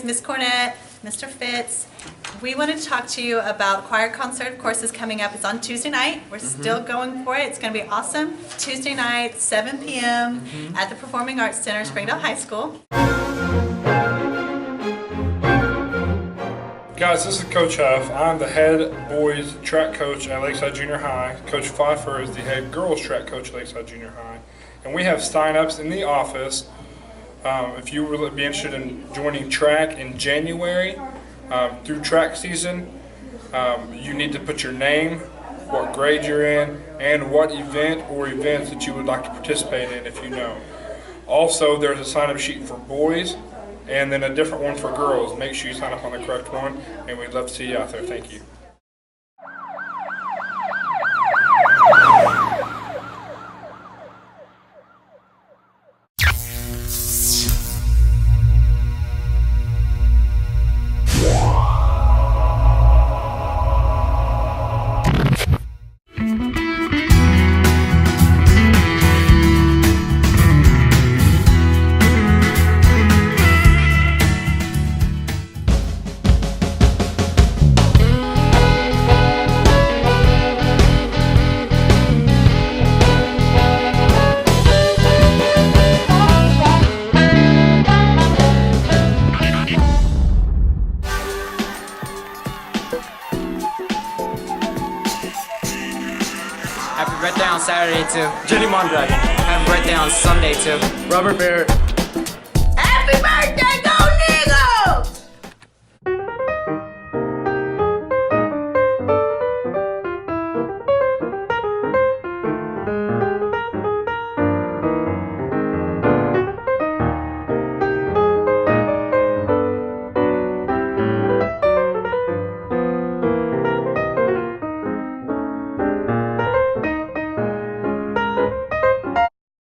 Miss Cornett, Mr. Fitz. We wanted to talk to you about choir concert. Of course, is coming up. It's on Tuesday night. We're still going for it. It's going to be awesome. Tuesday night, 7 p.m. at the Performing Arts Center, Springdale High School. Guys, this is Coach Huff. I'm the head boys track coach at Lakeside Junior High. Coach Pfeiffer is the head girls track coach at Lakeside Junior High. And we have sign-ups in the office. If you would be interested in joining track in January through track season, you need to put your name, what grade you're in, and what event or events that you would like to participate in if you know. Also, there's a sign-up sheet for boys and then a different one for girls. Make sure you sign up on the correct one, and we'd love to see you out there. Thank you. Happy birthday on Saturday too. Jenny Mondragon. Happy birthday on Sunday too. Robert Barrett.